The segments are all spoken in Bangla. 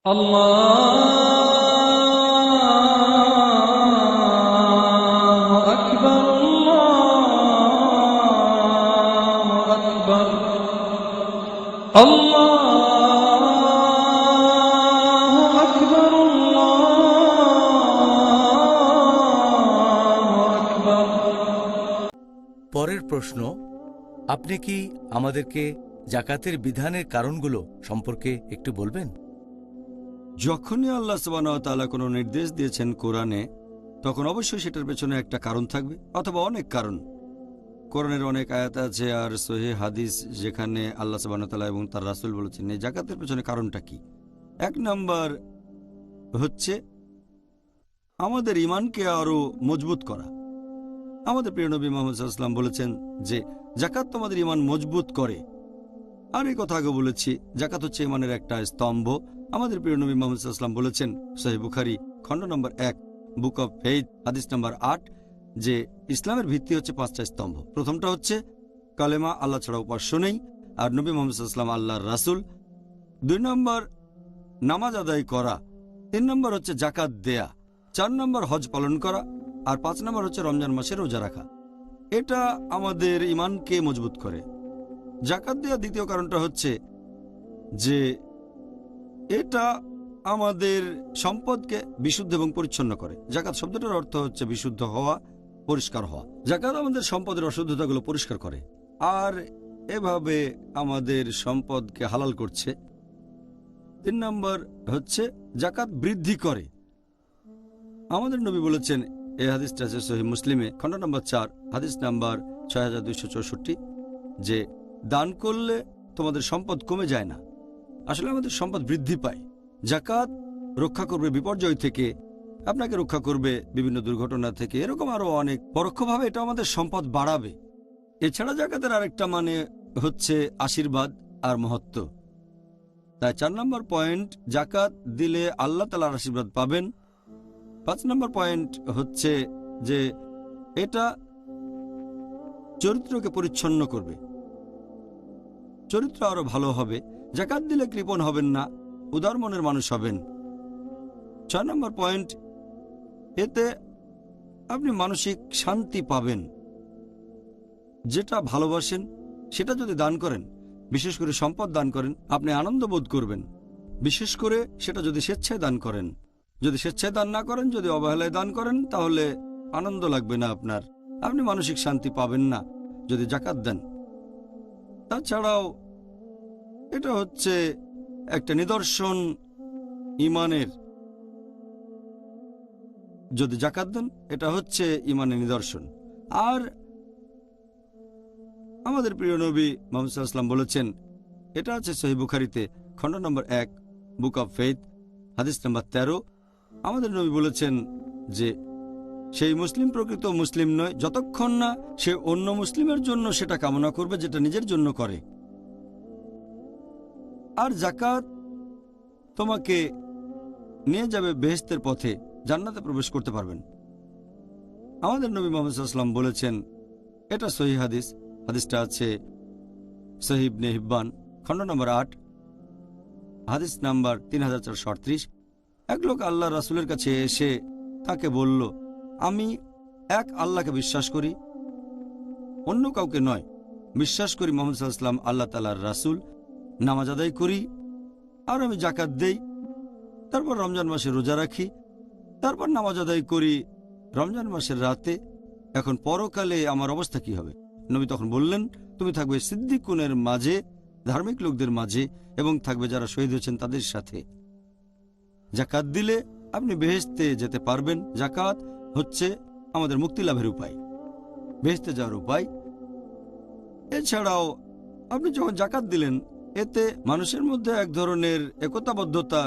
আল্লাহু আকবার, আল্লাহু আকবার, আল্লাহু আকবার, আল্লাহু আকবার। পরের প্রশ্ন, আপনি কি আমাদেরকে জাকাতের বিধানের কারণগুলো সম্পর্কে একটু বলবেন? যখনই আল্লাহ সুবহানাহু ওয়া তাআলা কোনো নির্দেশ দিয়েছেন কোরআনে, তখন অবশ্যই সেটার পেছনে একটা কারণ থাকবে অথবা অনেক কারণ। কোরআনের অনেক আয়াত আছে আর সহিহ হাদিস যেখানে আল্লাহ সুবহানাহু ওয়া তাআলা এবং তার রাসূল বলেছেন এই জাকাতের পেছনে কারণটা কি। এক নাম্বার হচ্ছে আমাদের ঈমানকে আরো মজবুত করা। আমাদের প্রিয় নবী মুহাম্মদ সাল্লাল্লাহু আলাইহি ওয়াসাল্লাম বলেছেন যে জাকাত তোমাদের ঈমান মজবুত করে। আর এই কথা আগে বলেছি, জাকাত হচ্ছে ঈমানের একটা স্তম্ভ। আমাদের প্রিয় নবী মুহাম্মদ সাল্লাল্লাহু আলাইহি ওয়াসাল্লাম বলেছেন সহিহ বুখারী খণ্ড নম্বর 1 বুক অফ ফেইথ হাদিস নম্বর 8 যে ইসলামের ভিত্তি হচ্ছে 5টা স্তম্ভ। প্রথমটা হচ্ছে কালেমা, আল্লাহ ছাড়া উপাস্য নেই, আর নবী মুহাম্মদ সাল্লাল্লাহু আলাইহি ওয়াসাল্লাম আল্লাহর রাসূল। 2 নম্বর নামাজ আদায় করা। 3 নম্বর হচ্ছে জাকাত দেয়া। 4 নম্বর হজ পালন করা। আর 5 নম্বর হচ্ছে রমজান মাসে রোজা রাখা। এটা আমাদের ঈমানকে মজবুত করে। জাকাত দেওয়ার দ্বিতীয় কারণটা হচ্ছে যে এটা আমাদের সম্পদকে বিশুদ্ধ এবং পরিচ্ছন্ন করে। জাকাত শব্দটার অর্থ হচ্ছে বিশুদ্ধ হওয়া, পরিষ্কার হওয়া। জাকাত আমাদের সম্পদের অশুদ্ধতাগুলো পরিষ্কার করে আর এভাবে আমাদের সম্পদকে হালাল করছে। 3 নম্বর হচ্ছে জাকাত বৃদ্ধি করে। আমাদের নবী বলেছেন, এই হাদিসটা আছে সহিহ মুসলিমে খণ্ড নম্বর 4 হাদিস নাম্বার 6264 যে দান করলে তোমাদের সম্পদ কমে যায় না, আসলে আমাদের সম্পদ বৃদ্ধি পায়। জাকাত রক্ষা করবে বিপর্যয় থেকে, আপনাকে রক্ষা করবে বিভিন্ন দুর্ঘটনা থেকে, এরকম আরো অনেক। পরোক্ষভাবে এটা আমাদের সম্পদ বাড়াবে। এছাড়া জাকাতের আরেকটা মানে হচ্ছে আশীর্বাদ আর মহত্ব। তাই 4 নম্বর পয়েন্ট, জাকাত দিলে আল্লাহ তাআলার আশীর্বাদ পাবেন। 5 নম্বর পয়েন্ট হচ্ছে যে এটা চরিত্রকে পরিচ্ছন্ন করবে, চরিত্র আরো ভালো হবে। জাকাত দিলে কৃপণ হবেন না, উদার মনের মানুষ হবেন। 6 নম্বর পয়েন্ট, এতে আপনি মানসিক শান্তি পাবেন। যেটা ভালোবাসেন সেটা যদি দান করেন, বিশেষ করে সম্পদ দান করেন, আপনি আনন্দ বোধ করবেন। বিশেষ করে সেটা যদি স্বেচ্ছায় দান করেন। যদি স্বেচ্ছায় দান না করেন, যদি অবহেলায় দান করেন, তাহলে আনন্দ লাগবে না আপনার, আপনি মানসিক শান্তি পাবেন না যদি জাকাত দেন। তাছাড়াও এটা হচ্ছে একটা নিদর্শন ঈমানের। যদি জাকাত দেন, এটা হচ্ছে ঈমানের নিদর্শন। আর আমাদের প্রিয় নবী মুহাম্মদ সাল্লাল্লাহু আলাইহি ওয়াসাল্লাম বলেছেন, এটা আছে সহিহ বুখারীতে খণ্ড নম্বর 1 বুক অফ ফেইথ হাদিস নম্বর 13। আমাদের নবী বলেছেন যে সেই মুসলিম প্রকৃত মুসলিম নয় যতক্ষণ না সে অন্য মুসলিমের জন্য সেটা কামনা করবে যেটা নিজের জন্য করে। আর জাকাত তোমাকে নিয়ে যাবে বেহেশতের পথে, জান্নাতে প্রবেশ করতে পারবেন। আমাদের নবী মুহাম্মদ সাল্লাল্লাহু আলাইহি ওয়াসাল্লাম বলেছেন, এটা সহিহ হাদিস, হাদিসটা আছে সহিহ ইবনে হিব্বান খণ্ড নম্বর 8 হাদিস নাম্বার 3438। এক লোক আল্লাহ রাসূলের কাছে এসে তাকে বলল, আমি এক আল্লাহকে বিশ্বাস করি, অন্য কাউকে নয়। বিশ্বাস করি মুহাম্মদ সাল্লাল্লাহু আলাইহি ওয়াসাল্লাম আল্লাহ তাআলার রাসূল, নামাজ আদায় করি, আর আমি জাকাত দেই, তারপর রমজান মাসে রোজা রাখি, তারপর নামাজ আদায় করি রমজান মাসের রাতে। এখন পরকালে আমার অবস্থা কি হবে? নবী তখন বললেন, তুমি থাকবে সিদ্দিকুনের মাঝে, ধার্মিক লোকদের মাঝে, এবং থাকবে যারা শহীদ হয়েছেন তাদের সাথে। জাকাত দিলে আপনি বেহেশতে যেতে পারবেন। জাকাত হচ্ছে আমাদের মুক্তি লাভের উপায়, বেহেশতে যাওয়ার উপায়। এছাড়াও আপনি যখন জাকাত দিলেন, এতে মানুষের মধ্যে এক ধরনের একতাবদ্ধতা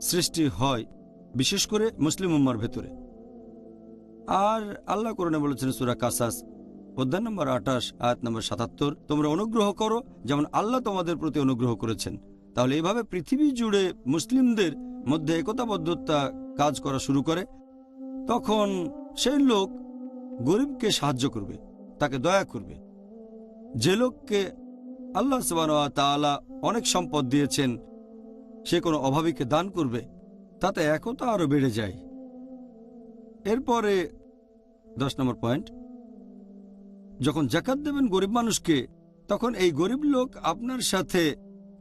সৃষ্টি হয়, বিশেষ করে মুসলিম উম্মার ভেতরে। আর আল্লাহ কোরআনে বলেছেন সূরা কাসাস অধ্যায় নম্বর 28 আয়াত নম্বর 77, তোমরা অনুগ্রহ করো যেমন আল্লাহ তোমাদের প্রতি অনুগ্রহ করেছেন। তাহলে এইভাবে পৃথিবী জুড়ে মুসলিমদের মধ্যে একতাবদ্ধতা কাজ করা শুরু করে। তখন সেই লোক গরিবকে সাহায্য করবে, তাকে দয়া করবে। যে লোককে আল্লাহ সুবহানাহু ওয়া তাআলা অনেক সম্পদ দিয়েছেন, সে কোনো অভাবীকে দান করবে, তাতে একতা আরো বেড়ে যায়। এরপরে 10 নম্বর পয়েন্ট, যখন জাকাত দেবেন গরিব মানুষকে, তখন এই গরিব লোক আপনার সাথে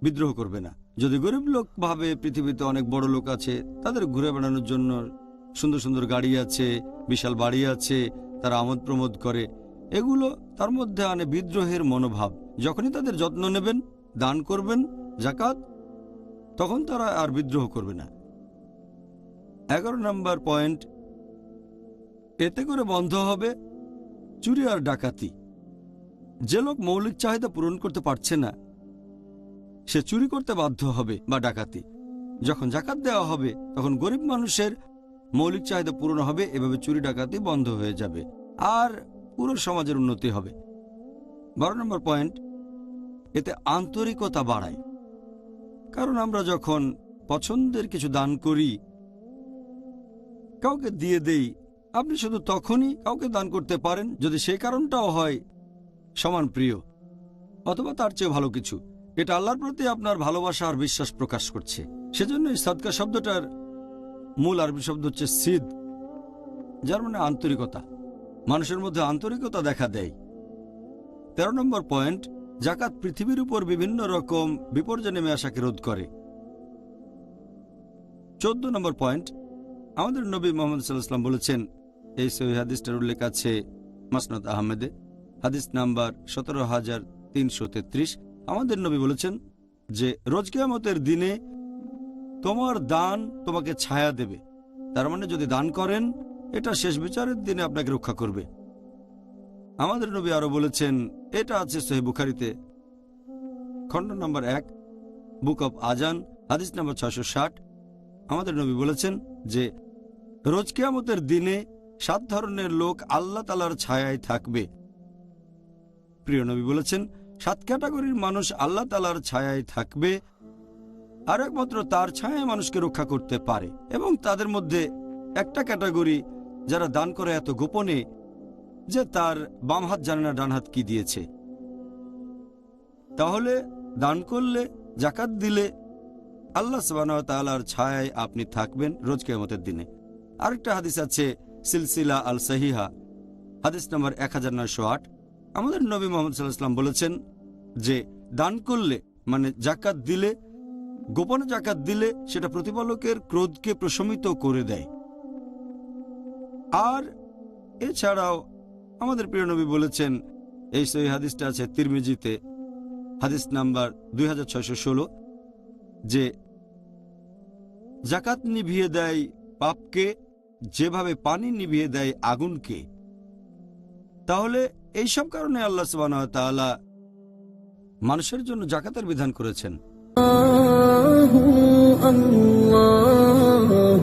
বিদ্রোহ করবে না। যদি গরিব লোক ভাবে পৃথিবীতে অনেক বড় লোক আছে, তাদের ঘুরে বেড়ানোর জন্য সুন্দর সুন্দর গাড়ি আছে, বিশাল বাড়ি আছে, তারা আমোদ প্রমোদ করে, এগুলো তার মধ্যে আনে বিদ্রোহের মনোভাব। যখনই তাদের যত্ন নেবেন, দান করবেন জাকাত, তখন তারা আর বিদ্রোহ করবে না। 11 নম্বর পয়েন্ট, এতে করে বন্ধ হবে চুরি আর ডাকাতি। যে লোক মৌলিক চাহিদা পূরণ করতে পারছে না, সে চুরি করতে বাধ্য হবে বা ডাকাতি। যখন জাকাত দেওয়া হবে, তখন গরিব মানুষের মৌলিক চাহিদা পূরণ হবে, এভাবে চুরি ডাকাতি বন্ধ হয়ে যাবে আর পুরো সমাজের উন্নতি হবে। 12 নম্বর পয়েন্ট, এতে আন্তরিকতা বাড়ায়। কারণ আমরা যখন পছন্দের কিছু দান করি, কাউকে দিয়ে দেই, আপনি শুধু তখনই কাউকে দান করতে পারেন যদি সেই কারণটাও হয় সমান প্রিয় অথবা তার চেয়ে ভালো কিছু। এটা আল্লাহর প্রতি আপনার ভালোবাসা আর বিশ্বাস প্রকাশ করছে। সেজন্য এই সাদকা শব্দটার মূল আরবি শব্দ হচ্ছে সিদ, যার মানে আন্তরিকতা। মানুষের মধ্যে আন্তরিকতা দেখা দেয়। 13 নম্বর পয়েন্ট, জাকাত পৃথিবীর উপর বিভিন্ন রকম বিপর্যয় নেমে আসাকে রোধ করে। 14 নম্বর পয়েন্ট, আমাদের নবী মুহাম্মদ সাল্লাল্লাহু আলাইহি ওয়াসাল্লাম বলেছেন, এই সহিহ হাদিসটার উল্লেখ আছে মাসনাদ আহমেদে, হাদিস নাম্বার 17333। আমাদের নবী বলেছেন যে রোজ কিয়ামতের দিনে তোমার দান তোমাকে ছায়া দেবে। তার মানে যদি দান করেন, এটা শেষ বিচারের দিনে আপনাকে রক্ষা করবে। আমাদের নবী আরো বলেছেন, এটা আছে সহিহ বুখারীতে খণ্ড নম্বর 1, বুক অব আজান, হাদিস নাম্বার 660। আমাদের নবী বলেছেন যে রোজ কিয়ামতের দিনে 7 ধরনের লোক আল্লাহ তাআলার ছায়ায় থাকবে। প্রিয় নবী বলেছেন 7 ক্যাটাগরির মানুষ আল্লাহ তাআলার ছায়ায় থাকবে, আর একমাত্র তার ছায়ায় মানুষকে রক্ষা করতে পারে। এবং তাদের মধ্যে একটা ক্যাটাগরি যারা দান করে এত গোপনে যে তার বাম হাত জানে না ডান হাত কি দিয়েছে। তাহলে দান করলে, জাকাত দিলে আল্লাহ সুবহানাহু ওয়া তাআলার ছায়ায় আপনি থাকবেন রোজ কিয়ামতের দিনে। আরেকটা হাদিস আছে সিলসিলা আল সহিহা, হাদিস নম্বর 1908। আমাদের নবী মুহাম্মদ সাল্লাল্লাহু আলাইহি ওয়াসাল্লাম বলেছেন যে দান করলে, মানে জাকাত দিলে, গোপনে জাকাত দিলে সেটা প্রতিপালকের ক্রোধকে প্রশমিত করে দেয়। আর এছাড়াও আমাদের প্রিয় নবী বলেছেন, এই সহিহ হাদিসটা আছে তিরমিজিতে, হাদিস নাম্বার 2616, যে জাকাত নিভিয়ে দেয় পাপকে যেভাবে পানি নিভিয়ে দেয় আগুনকে। তাহলে এইসব কারণে আল্লাহ সুবহানাহু ওয়া তাআলা মানুষের জন্য জাকাতের বিধান করেছেন। আল্লাহু আল্লাহু